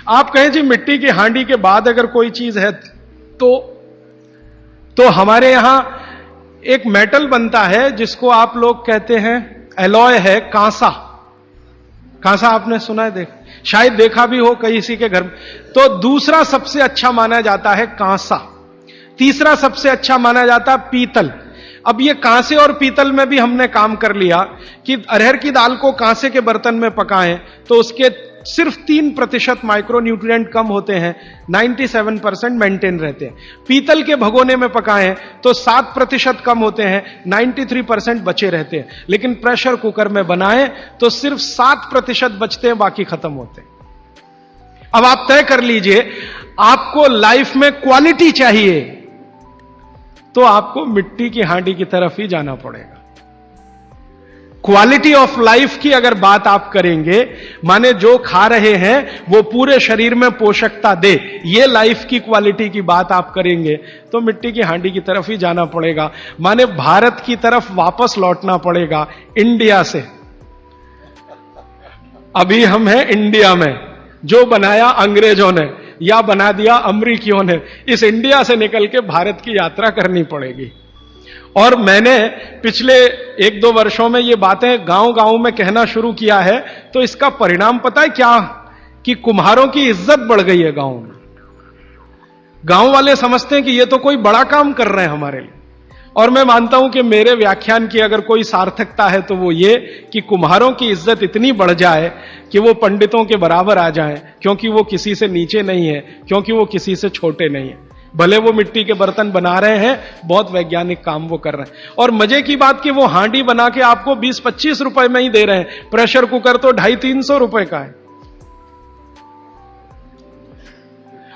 आप कहें जी मिट्टी की हांडी के बाद अगर कोई चीज है तो हमारे यहां एक मेटल बनता है जिसको आप लोग कहते हैं एलॉय है, कांसा। कांसा आपने सुना है, शायद देखा भी हो किसी के घर में। तो दूसरा सबसे अच्छा माना जाता है कांसा, तीसरा सबसे अच्छा माना जाता है पीतल। अब ये कांसे और पीतल में भी हमने काम कर लिया कि अरहर की दाल को कांसे के बर्तन में पकाएं तो उसके सिर्फ 3% माइक्रोन्यूट्रिएंट कम होते हैं, 97% मेंटेन रहते हैं। पीतल के भगोने में पकाएं तो 7% कम होते हैं, 93% बचे रहते हैं। लेकिन प्रेशर कुकर में बनाएं तो सिर्फ 7% बचते हैं, बाकी खत्म होते हैं। अब आप तय कर लीजिए, आपको लाइफ में क्वालिटी चाहिए तो आपको मिट्टी की हांडी की तरफ ही जाना पड़ेगा। क्वालिटी ऑफ लाइफ की अगर बात आप करेंगे, माने जो खा रहे हैं वो पूरे शरीर में पोषकता दे, ये लाइफ की क्वालिटी की बात आप करेंगे तो मिट्टी की हांडी की तरफ ही जाना पड़ेगा। माने भारत की तरफ वापस लौटना पड़ेगा, इंडिया से। अभी हम हैं इंडिया में, जो बनाया अंग्रेजों ने या बना दिया अमरीकियों ने, इस इंडिया से निकल के भारत की यात्रा करनी पड़ेगी। और मैंने पिछले 1-2 वर्षों में ये बातें गांव-गांव में कहना शुरू किया है, तो इसका परिणाम पता है क्या, कि कुम्हारों की इज्जत बढ़ गई है गांव में। गांव वाले समझते हैं कि ये तो कोई बड़ा काम कर रहे हैं हमारे लिए। और मैं मानता हूं कि मेरे व्याख्यान की अगर कोई सार्थकता है तो वो ये कि कुम्हारों की इज्जत इतनी बढ़ जाए कि वो पंडितों के बराबर आ जाएं, क्योंकि वो किसी से नीचे नहीं है, क्योंकि वो किसी से छोटे नहीं है। भले वो मिट्टी के बर्तन बना रहे हैं, बहुत वैज्ञानिक काम वो कर रहे हैं। और मजे की बात कि वो हांडी बना के आपको 20-25 रुपए में ही दे रहे हैं, प्रेशर कुकर तो 250-300 रुपए का है।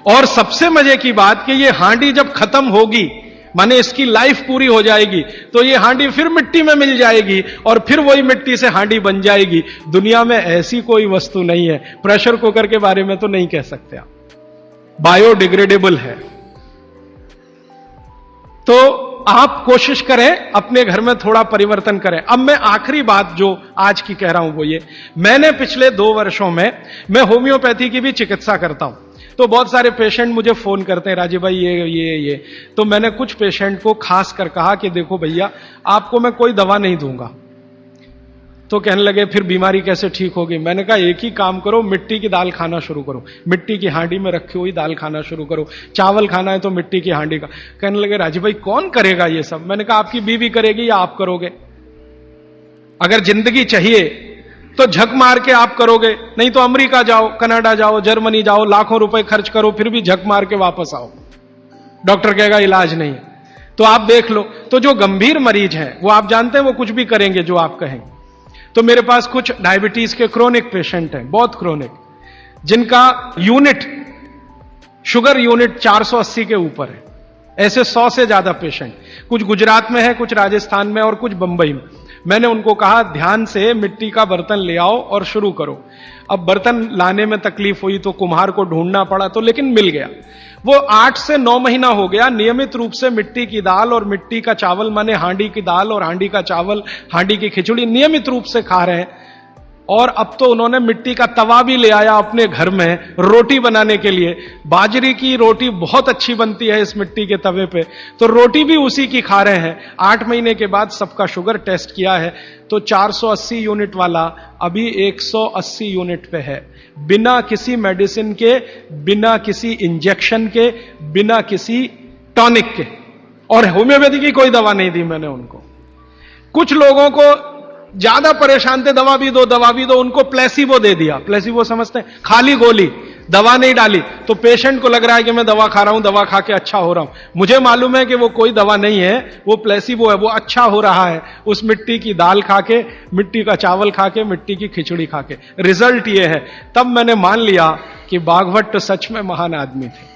और सबसे मजे की बात कि ये हांडी जब खत्म होगी, माने इसकी लाइफ पूरी हो जाएगी, तो ये हांडी फिर मिट्टी में मिल जाएगी और फिर वही मिट्टी से हांडी बन जाएगी। दुनिया में ऐसी कोई वस्तु नहीं है। प्रेशर कुकर के बारे में तो नहीं कह सकते आप, बायोडिग्रेडेबल है। तो आप कोशिश करें अपने घर में थोड़ा परिवर्तन करें। अब मैं आखिरी बात जो आज की कह रहा हूं वो ये, मैंने पिछले 2 वर्षों में मैं होम्योपैथी की भी चिकित्सा करता हूं। तो बहुत सारे पेशेंट मुझे फोन करते हैं, राजीव भाई ये। तो मैंने कुछ पेशेंट को खास कर कहा कि देखो भैया, आपको मैं कोई दवा नहीं दूंगा। तो कहने लगे फिर बीमारी कैसे ठीक होगी? मैंने कहा एक ही काम करो, मिट्टी की दाल खाना शुरू करो, मिट्टी की हांडी में रखी हुई दाल खाना शुरू करो। चावल खाना है तो मिट्टी की हांडी का। कहने लगे राजीव भाई कौन करेगा ये सब? मैंने कहा आपकी बीवी करेगी या आप करोगे? अगर जिंदगी चाहिए तो झक मार के आप करोगे, नहीं तो अमेरिका जाओ, कनाडा जाओ, जर्मनी जाओ, लाखों रुपए खर्च करो, फिर भी झक मार के वापस आओ, डॉक्टर कहेगा इलाज नहीं। तो आप देख लो, तो जो गंभीर मरीज हैं वो आप जानते हैं वो कुछ भी करेंगे जो आप कहेंगे। तो मेरे पास कुछ डायबिटीज के क्रोनिक पेशेंट हैं, बहुत क्रोनिक, जिनका यूनिट, शुगर यूनिट 480 के ऊपर है। ऐसे 100 से ज्यादा पेशेंट, कुछ गुजरात में है, कुछ राजस्थान में और कुछ बंबई में। मैंने उनको कहा ध्यान से मिट्टी का बर्तन ले आओ और शुरू करो। अब बर्तन लाने में तकलीफ हुई तो कुम्हार को ढूंढना पड़ा, तो लेकिन मिल गया। वो 8 से 9 महीना हो गया नियमित रूप से मिट्टी की दाल और मिट्टी का चावल, माने हांडी की दाल और हांडी का चावल, हांडी की खिचड़ी नियमित रूप से खा रहे हैं। और अब तो उन्होंने मिट्टी का तवा भी ले आया अपने घर में रोटी बनाने के लिए। बाजरे की रोटी बहुत अच्छी बनती है इस मिट्टी के तवे पे, तो रोटी भी उसी की खा रहे हैं। 8 महीने के बाद सबका शुगर टेस्ट किया है तो 480 यूनिट वाला अभी 180 यूनिट पे है, बिना किसी मेडिसिन के, बिना किसी इंजेक्शन के, बिना किसी टॉनिक के। और होम्योपैथी की कोई दवा नहीं दी मैंने उनको। कुछ लोगों को ज्यादा परेशान थे, दवा भी दो, उनको प्लेसिबो दे दिया। प्लेसिबो समझते हैं? खाली गोली, दवा नहीं डाली। तो पेशेंट को लग रहा है कि मैं दवा खा रहा हूं, दवा खा के अच्छा हो रहा हूं। मुझे मालूम है कि वो कोई दवा नहीं है, वो प्लेसिबो है, वो अच्छा हो रहा है उस मिट्टी की दाल खा के, मिट्टी का चावल खा के, मिट्टी की खिचड़ी खा के। रिजल्ट ये है। तब मैंने मान लिया कि बागभट्ट सच में महान आदमी थे।